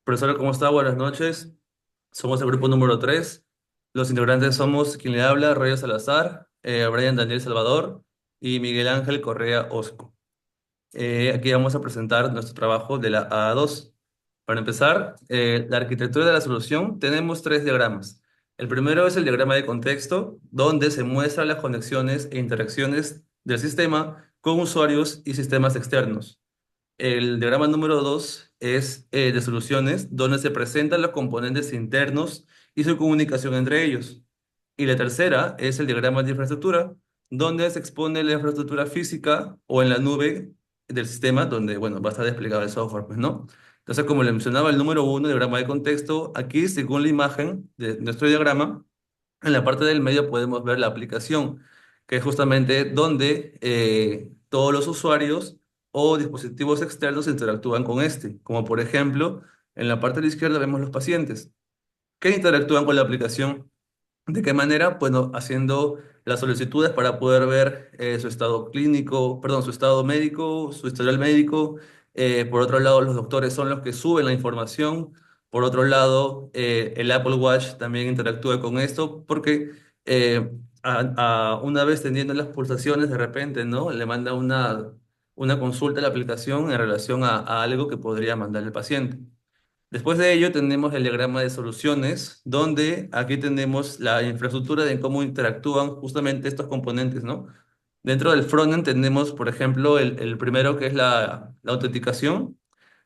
Profesora, ¿cómo está? Buenas noches. Somos el grupo número 3. Los integrantes somos quien le habla, Roger Salazar, Brian Daniel Salvador y Miguel Ángel Correa Osco. Aquí vamos a presentar nuestro trabajo de la A2. Para empezar, la arquitectura de la solución, tenemos tres diagramas. El primero es el diagrama de contexto, donde se muestran las conexiones e interacciones del sistema con usuarios y sistemas externos. El diagrama número 2 es de soluciones, donde se presentan los componentes internos y su comunicación entre ellos. Y la tercera es el diagrama de infraestructura, donde se expone la infraestructura física o en la nube del sistema, donde, bueno, va a estar desplegado el software, pues, ¿no? Entonces, como le mencionaba, el número uno, diagrama de contexto, aquí, según la imagen de nuestro diagrama, en la parte del medio podemos ver la aplicación, que es justamente donde todos los usuarios o dispositivos externos interactúan con este. Como por ejemplo, en la parte de la izquierda vemos los pacientes que interactúan con la aplicación. ¿De qué manera? Bueno, haciendo las solicitudes para poder ver su estado clínico, perdón, su estado médico, su historial médico. Por otro lado, los doctores son los que suben la información. Por otro lado, el Apple Watch también interactúa con esto porque eh, una vez teniendo las pulsaciones, de repente, ¿no? Le manda una consulta a la aplicación en relación a algo que podría mandar el paciente. Después de ello tenemos el diagrama de soluciones, donde aquí tenemos la infraestructura de cómo interactúan justamente estos componentes, ¿no? Dentro del frontend tenemos, por ejemplo, el primero que es la autenticación.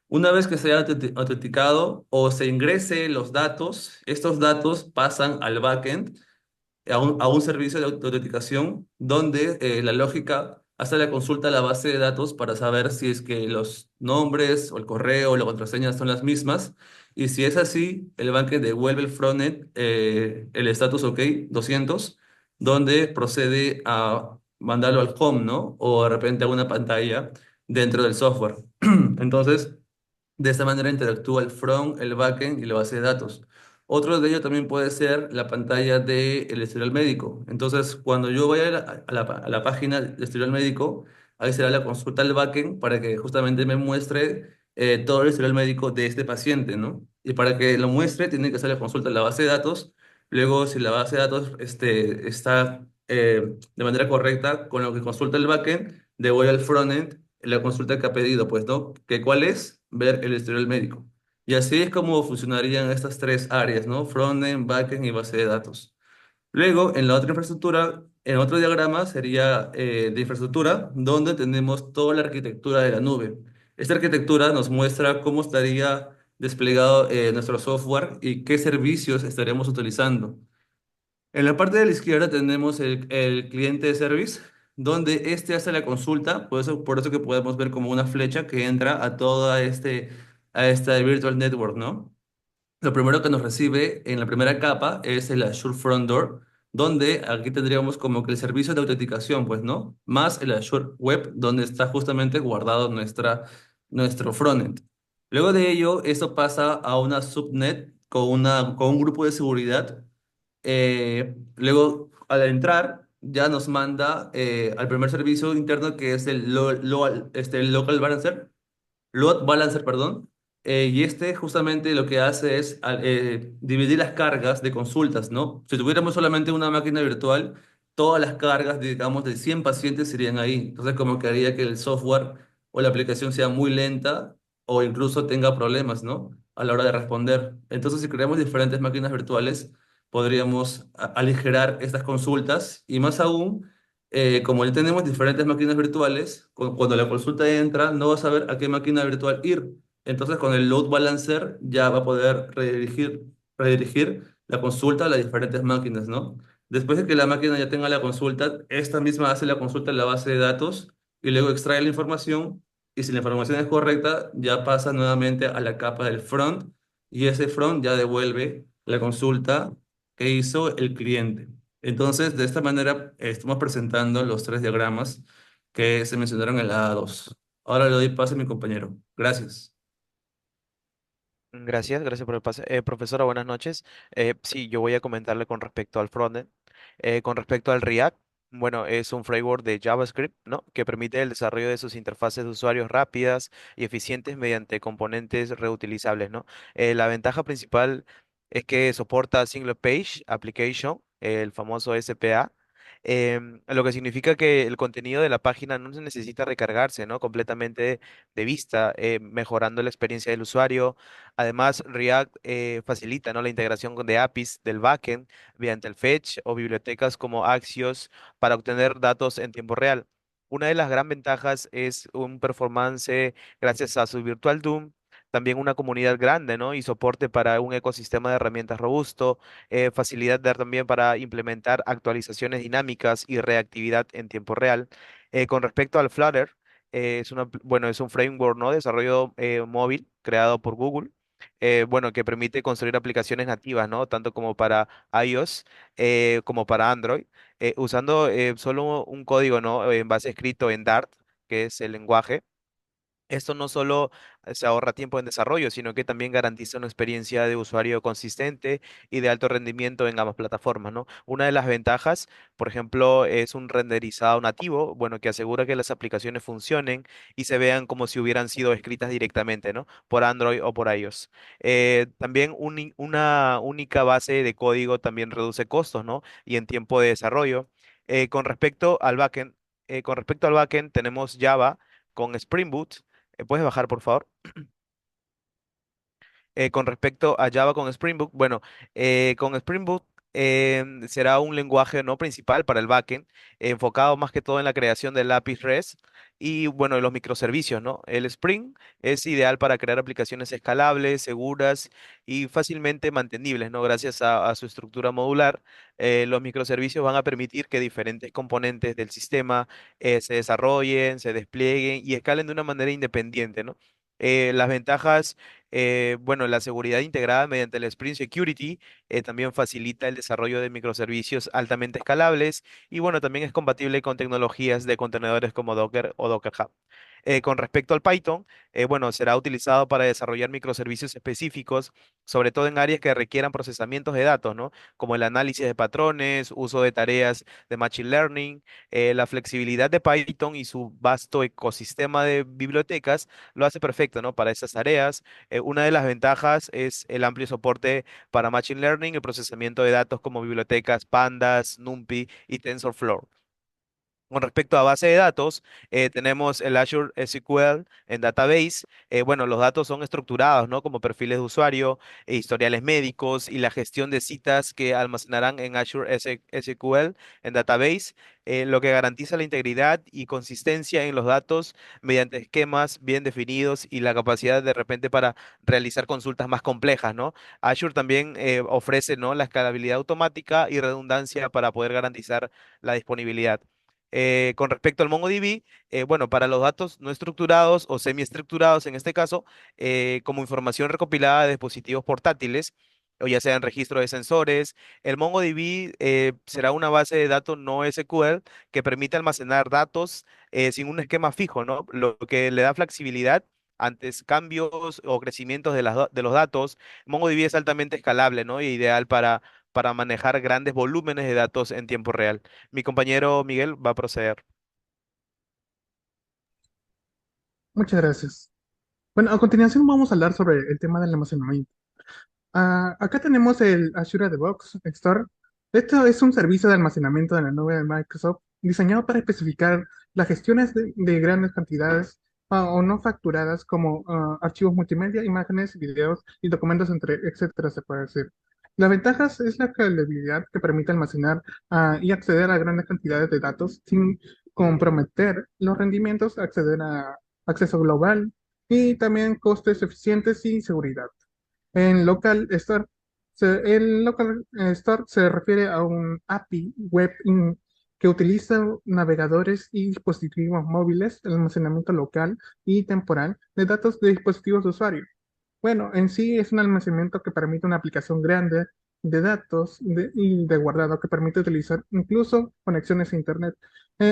Una vez que se haya autenticado o se ingrese los datos, estos datos pasan al backend a un servicio de autenticación donde la lógica hace la consulta a la base de datos para saber si es que los nombres o el correo o la contraseña son las mismas. Y si es así, el backend devuelve el frontend el status OK 200, donde procede a mandarlo al home, ¿no? O de repente a una pantalla dentro del software. Entonces, de esta manera interactúa el front, el backend y la base de datos. Otro de ellos también puede ser la pantalla del historial médico. Entonces, cuando yo vaya a la página del historial médico, ahí será la consulta al backend para que justamente me muestre todo el historial médico de este paciente, ¿no? Y para que lo muestre, tiene que hacer la consulta a la base de datos. Luego, si la base de datos está de manera correcta con lo que consulta el backend, devuelve al frontend la consulta que ha pedido, pues, ¿no? ¿Que cuál es? Ver el historial médico. Y así es como funcionarían estas tres áreas, ¿no? Frontend, backend y base de datos. Luego, en la otra infraestructura, en otro diagrama sería de infraestructura, donde tenemos toda la arquitectura de la nube. Esta arquitectura nos muestra cómo estaría desplegado nuestro software y qué servicios estaremos utilizando. En la parte de la izquierda tenemos el cliente de service, donde este hace la consulta, por eso que podemos ver como una flecha que entra a esta virtual network, ¿no? Lo primero que nos recibe en la primera capa es el Azure Front Door, donde aquí tendríamos como que el servicio de autenticación, pues, ¿no? Más el Azure Web, donde está justamente guardado nuestro frontend. Luego de ello, esto pasa a una subnet con un grupo de seguridad. Luego, al entrar, ya nos manda al primer servicio interno que es el Local Balancer, Load Balancer, perdón. Y este justamente lo que hace es dividir las cargas de consultas, ¿no? Si tuviéramos solamente una máquina virtual, todas las cargas, digamos, de 100 pacientes serían ahí. Entonces, como que haría que el software o la aplicación sea muy lenta o incluso tenga problemas, ¿no? A la hora de responder. Entonces, si creamos diferentes máquinas virtuales, podríamos aligerar estas consultas y más aún como ya tenemos diferentes máquinas virtuales, cuando la consulta entra, no va a saber a qué máquina virtual ir. Entonces, con el load balancer ya va a poder redirigir la consulta a las diferentes máquinas, ¿no? Después de que la máquina ya tenga la consulta, esta misma hace la consulta en la base de datos y luego extrae la información. Y si la información es correcta, ya pasa nuevamente a la capa del front y ese front ya devuelve la consulta que hizo el cliente. Entonces, de esta manera estamos presentando los tres diagramas que se mencionaron en la A2. Ahora le doy paso a mi compañero. Gracias. Gracias por el pase. Profesora, buenas noches. Sí, yo voy a comentarle con respecto al frontend. Con respecto al React. Bueno, es un framework de JavaScript, ¿no? Que permite el desarrollo de sus interfaces de usuarios rápidas y eficientes mediante componentes reutilizables, ¿no? La ventaja principal es que soporta Single Page Application, el famoso SPA, lo que significa que el contenido de la página no se necesita recargarse, ¿no? Completamente de vista, mejorando la experiencia del usuario. Además, React facilita, ¿no? La integración de APIs del backend mediante el fetch o bibliotecas como Axios para obtener datos en tiempo real. Una de las gran ventajas es un performance gracias a su Virtual DOM, también una comunidad grande, ¿no? Y soporte para un ecosistema de herramientas robusto, facilidad también para implementar actualizaciones dinámicas y reactividad en tiempo real. Con respecto al Flutter, bueno, es un framework, ¿no? Desarrollo móvil creado por Google. Bueno, que permite construir aplicaciones nativas, ¿no? Tanto como para iOS como para Android, usando solo un código, ¿no? En base escrito en Dart, que es el lenguaje. Esto no solo se ahorra tiempo en desarrollo, sino que también garantiza una experiencia de usuario consistente y de alto rendimiento en ambas plataformas, ¿no? Una de las ventajas, por ejemplo, es un renderizado nativo, bueno, que asegura que las aplicaciones funcionen y se vean como si hubieran sido escritas directamente, ¿no? Por Android o por iOS. También una única base de código también reduce costos, ¿no? Y en tiempo de desarrollo. Con respecto al backend tenemos Java con Spring Boot. ¿Puedes bajar, por favor? Con respecto a Java con Spring Boot, bueno, con Spring Boot será un lenguaje no principal para el backend, enfocado más que todo en la creación del API REST y bueno, los microservicios, ¿no? El Spring es ideal para crear aplicaciones escalables, seguras y fácilmente mantenibles, ¿no? Gracias a su estructura modular, los microservicios van a permitir que diferentes componentes del sistema se desarrollen, se desplieguen y escalen de una manera independiente, ¿no? Las ventajas bueno, la seguridad integrada mediante el Spring Security también facilita el desarrollo de microservicios altamente escalables y bueno, también es compatible con tecnologías de contenedores como Docker o Docker Hub. Con respecto al Python, bueno, será utilizado para desarrollar microservicios específicos, sobre todo en áreas que requieran procesamientos de datos, ¿no? Como el análisis de patrones, uso de tareas de Machine Learning, la flexibilidad de Python y su vasto ecosistema de bibliotecas lo hace perfecto, ¿no? Para esas tareas. Una de las ventajas es el amplio soporte para Machine Learning y procesamiento de datos como bibliotecas Pandas, NumPy y TensorFlow. Con respecto a base de datos, tenemos el Azure SQL en Database. Bueno, los datos son estructurados, ¿no? Como perfiles de usuario, historiales médicos y la gestión de citas que almacenarán en Azure SQL en Database, lo que garantiza la integridad y consistencia en los datos mediante esquemas bien definidos y la capacidad de repente para realizar consultas más complejas, ¿no? Azure también ofrece, ¿no? La escalabilidad automática y redundancia para poder garantizar la disponibilidad. Con respecto al MongoDB, bueno, para los datos no estructurados o semiestructurados en este caso, como información recopilada de dispositivos portátiles, o ya sean registros de sensores, el MongoDB será una base de datos no SQL que permite almacenar datos sin un esquema fijo, ¿no? Lo que le da flexibilidad ante cambios o crecimientos de los datos. MongoDB es altamente escalable, ¿no? Y ideal para manejar grandes volúmenes de datos en tiempo real. Mi compañero Miguel va a proceder. Muchas gracias. Bueno, a continuación vamos a hablar sobre el tema del almacenamiento. Acá tenemos el Azure DevOps Store. Esto es un servicio de almacenamiento de la nube de Microsoft diseñado para especificar las gestiones de grandes cantidades o no facturadas como archivos multimedia, imágenes, videos y documentos, entre etcétera, se puede decir. Las ventajas es la escalabilidad que permite almacenar y acceder a grandes cantidades de datos sin comprometer los rendimientos, acceder a acceso global y también costes eficientes y seguridad. En Local Store, el Local Store se refiere a un API web que utiliza navegadores y dispositivos móviles, el almacenamiento local y temporal de datos de dispositivos de usuario. Bueno, en sí es un almacenamiento que permite una aplicación grande de datos y de guardado que permite utilizar incluso conexiones a Internet.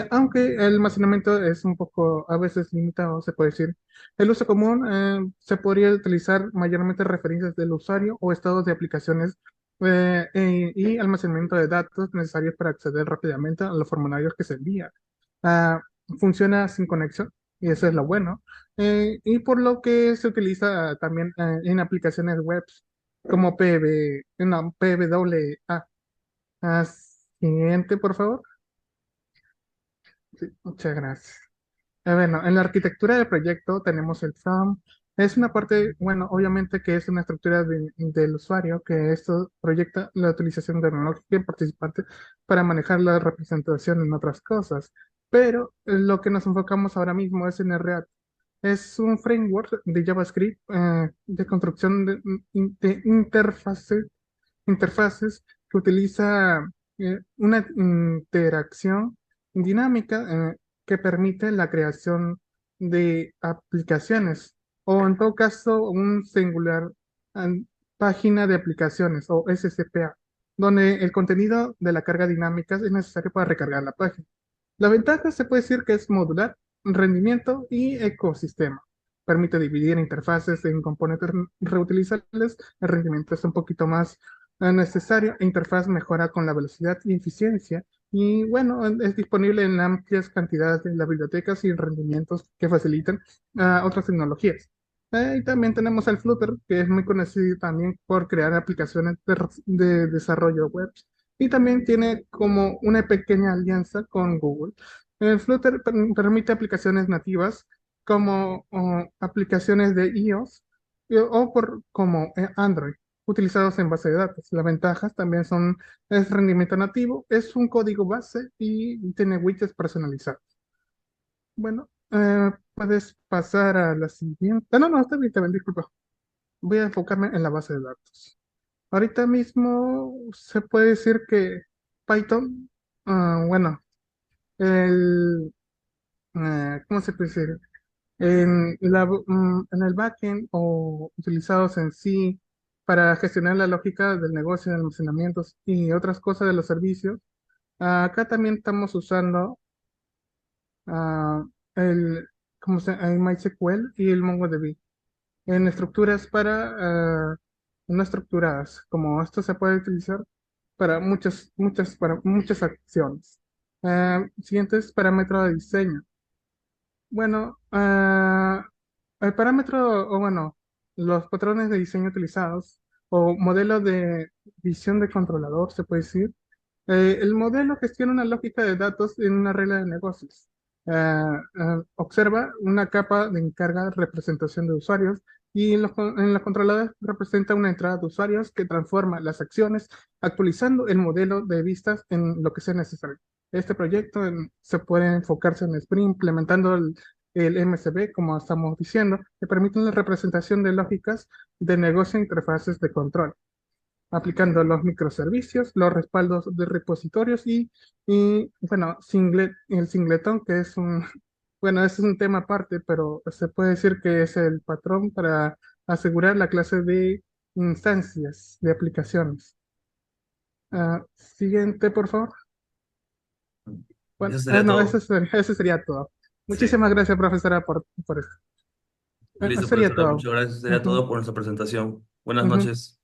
Aunque el almacenamiento es un poco a veces limitado, se puede decir. El uso común se podría utilizar mayormente referencias del usuario o estados de aplicaciones y almacenamiento de datos necesarios para acceder rápidamente a los formularios que se envían. Ah, Funciona sin conexión y eso es lo bueno. Y por lo que se utiliza también en aplicaciones web como no, PWA. Ah, Siguiente, por favor. Sí, muchas gracias. Bueno, en la arquitectura del proyecto tenemos el front. Es una parte, bueno, obviamente que es una estructura del usuario, que esto proyecta la utilización tecnológica y participante para manejar la representación en otras cosas. Pero lo que nos enfocamos ahora mismo es en el React. Es un framework de JavaScript de construcción de interfaces que utiliza una interacción dinámica que permite la creación de aplicaciones o en todo caso un singular página de aplicaciones o SCPA, donde el contenido de la carga dinámica es necesario para recargar la página. La ventaja se puede decir que es modular, rendimiento y ecosistema. Permite dividir interfaces en componentes reutilizables. El rendimiento es un poquito más necesario. Interfaz mejora con la velocidad y eficiencia. Y bueno, es disponible en amplias cantidades de las bibliotecas y rendimientos que facilitan otras tecnologías. Y también tenemos el Flutter, que es muy conocido también por crear aplicaciones de desarrollo web y también tiene como una pequeña alianza con Google. El Flutter permite aplicaciones nativas como aplicaciones de iOS como Android, utilizados en base de datos. Las ventajas también es rendimiento nativo, es un código base y tiene widgets personalizados. Bueno, puedes pasar a la siguiente. No, no, está bien, disculpa. Voy a enfocarme en la base de datos. Ahorita mismo se puede decir que Python, bueno, el, ¿cómo se puede decir? En el backend o utilizados en sí para gestionar la lógica del negocio de almacenamientos y otras cosas de los servicios. Acá también estamos usando ah, el, el MySQL y el MongoDB en estructuras no estructuradas, como esto se puede utilizar para para muchas acciones. Siguiente es parámetro de diseño. Bueno, el parámetro, o bueno, los patrones de diseño utilizados, o modelo de visión de controlador, se puede decir. El modelo gestiona una lógica de datos en una regla de negocios. Observa una capa de encarga representación de usuarios y en los controladores representa una entrada de usuarios que transforma las acciones actualizando el modelo de vistas en lo que sea necesario. Este proyecto se puede enfocarse en Spring implementando el MCB, como estamos diciendo, que permite la representación de lógicas de negocio e interfaces de control aplicando los microservicios, los respaldos de repositorios bueno, el singletón, que es bueno, es un tema aparte, pero se puede decir que es el patrón para asegurar la clase de instancias de aplicaciones. Siguiente, por favor. Bueno, Eso sería no, todo. eso sería todo. Sí. Muchísimas gracias, profesora, por esto. Listo, Sería profesora. todo. Muchas gracias. Sería Ujú, todo por nuestra presentación. Buenas ujú. noches.